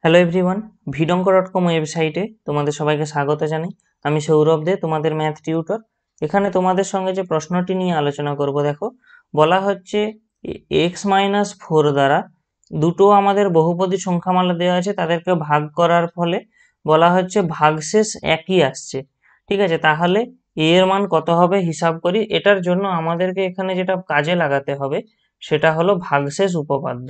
Hello everyone, ভিডঙ্ক.com ওয়েবসাইটে তোমাদের সবাইকে স্বাগত জানাই। আমি সৌরভ দে, তোমাদের ম্যাথ টিউটর। এখানে তোমাদের সঙ্গে যে প্রশ্নটি নিয়ে আলোচনা করব, দেখো বলা হচ্ছে x-4 দ্বারা দুটো আমাদের বহুপদী সংখ্যামালা দেওয়া আছে, তাদেরকে ভাগ করার ফলে বলা হচ্ছে ভাগশেষ একই আসছে। ঠিক আছে, তাহলে a এর মান কত হবে হিসাব করি। এটার জন্য আমাদেরকে এখানে যেটা কাজে লাগাতে হবে সেটা হলো ভাগশেষ উপপাদ্য।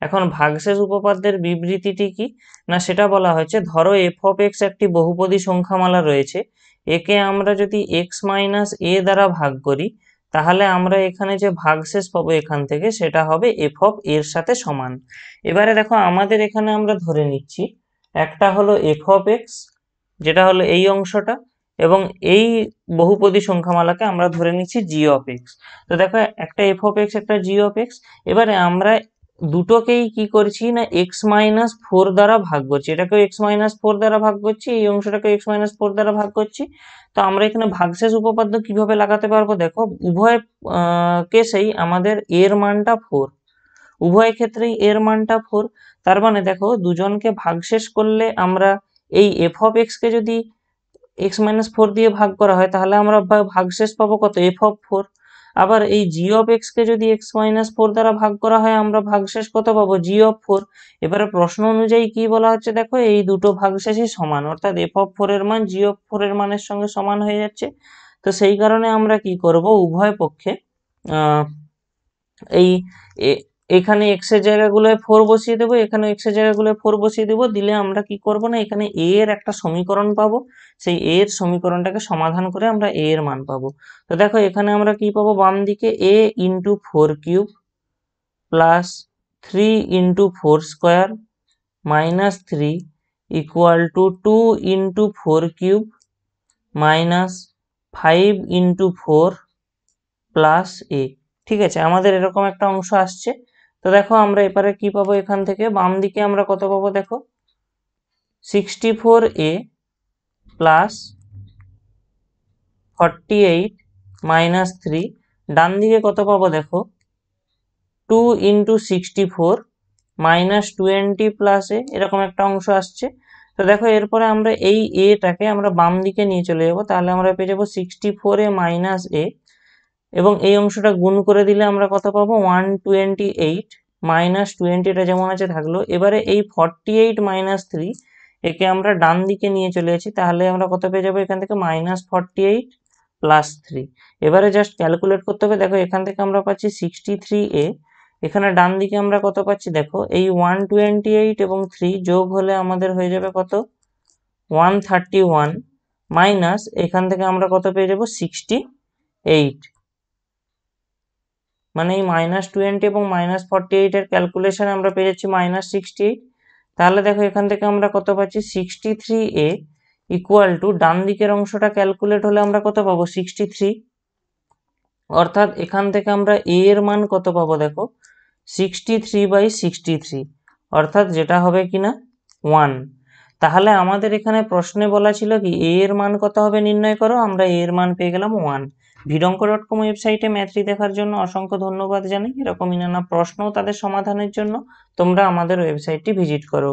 এখন ভাগশেষ উপপাদ্যের বিবৃতিটি কি না, সেটা বলা হয়েছে ধরো এফ অফ এক্স একটি বহুপদী সংখ্যামালা রয়েছে, একে আমরা যদি এক্স মাইনাস এ দ্বারা ভাগ করি তাহলে আমরা এখানে যে ভাগশেষ পাবো এখান থেকে সেটা হবে এফ অফ এর সাথে সমান। এবারে দেখো আমাদের এখানে আমরা ধরে নিচ্ছি একটা হলো এফ অফ এক্স, যেটা হলো এই অংশটা, এবং এই বহুপদী সংখ্যামালাকে আমরা ধরে নিচ্ছি জি অফ এক্স। তো দেখো একটা এফ অফ এক্স একটা জি অফ এক্স। এবারে আমরা দুটোকেই কি করছি না x-4 দ্বারা ভাগ করছি, এটাকেও x-4 দ্বারা ভাগ করছি, এই অংশটাকে x-4 দ্বারা ভাগ করছি। তো আমরা এখানে ভাগশেষ উপপাদ্য কিভাবে লাগাতে পারবো, দেখো উভয় কেসেই আমাদের এর মানটা 4, উভয় ক্ষেত্রেই এর মানটা 4। তার মানে দেখো দুজনকে ভাগশেষ করলে আমরা এই এফ অফ এক্স কে যদি x-4 দিয়ে ভাগ করা হয় তাহলে আমরা ভাগশেষ পাবো কত, এফ অফ 4। আবার এই জি অফ এক্স কে যদি x-4 দ্বারা ভাগ করা হয় আমরা ভাগশেষ কত পাবো, জি অফ 4। এবারে প্রশ্ন অনুযায়ী কি বলা হচ্ছে, দেখো এই দুটো ভাগশেষই সমান, অর্থাৎ এফ অফ 4 এর মান জি অফ 4 এর মানের সঙ্গে সমান হয়ে যাচ্ছে। তো সেই কারণে আমরা কি করব, উভয় পক্ষে এই এখানে x এর জায়গাগুলোয় 4 বসিয়ে দেবো, এখানে x এর জায়গাগুলোয় 4 বসিয়ে দেবো, দিলে আমরা কি করব না এখানে a এর একটা সমীকরণ পাবো, সেই a এর সমীকরণটাকে সমাধান করে আমরা a এর মান পাবো। তো দেখো এখানে আমরা কি পাবো, বাম দিকে a into 4 cube plus 3 into 4 square minus 3 equal to 2 into 4 cube minus 5 into 4 plus a। ঠিক আছে, আমাদের এরকম একটা অংশ আসছে। তো দেখো আমরা এবারে কি পাবো, এখান থেকে বাম দিকে আমরা কত পাবো, দেখো 64a প্লাস 48 মাইনাস 3, ডান দিকে কত পাবো দেখো 2 ইন্টু 64 মাইনাস 20 প্লাস এ, এরকম একটা অংশ আসছে। তো দেখো এরপরে আমরা এই এটাকে আমরা বাম দিকে নিয়ে চলে যাবো, তাহলে আমরা পেয়ে যাবো 64a মাইনাস এ, এবং এই অংশটা গুণ করে দিলে আমরা কত পাবো 128 মাইনাস 20, এটা যেমন আছে থাকলো। এবারে এই 48 মাইনাস 3 একে আমরা ডান দিকে নিয়ে চলে যাচ্ছি, তাহলে আমরা কত পেয়ে যাবো এখান থেকে মাইনাস 48 প্লাস 3। এবারে জাস্ট ক্যালকুলেট করতে হবে, দেখো এখান থেকে আমরা পাচ্ছি 63a, এখানে ডান দিকে আমরা কত পাচ্ছি দেখো এই 128 এবং 3 যোগ হলে আমাদের হয়ে যাবে কত 131, মাইনাস এখান থেকে আমরা কত পেয়ে যাবো 68, মানে এই -20 এবং -48 এর ক্যালকুলেশন আমরা পেয়ে যাচ্ছি -68। তাহলে দেখো এখান থেকে আমরা কত পাচ্ছি 63a ইকুয়াল টু, ডান দিকের অংশটা ক্যালকুলেট হলে আমরা কত পাবো 63, অর্থাৎ এখান থেকে আমরা a এর মান কত পাবো দেখো 63/63, অর্থাৎ যেটা হবে কিনা 1। তাহলে আমাদের এখানে প্রশ্নে বলা ছিল কি a এর মান কত হবে নির্ণয় করো, আমরা a এর মান পেয়ে গেলাম 1। ভিডঙ্ক.com ওয়েবসাইটে ম্যাথটি দেখার জন্য অসংখ্য ধন্যবাদ জানাই। এরকমই নানা প্রশ্ন ও তাদের সমাধানের জন্য তোমরা আমাদের ওয়েবসাইটটি ভিজিট করো।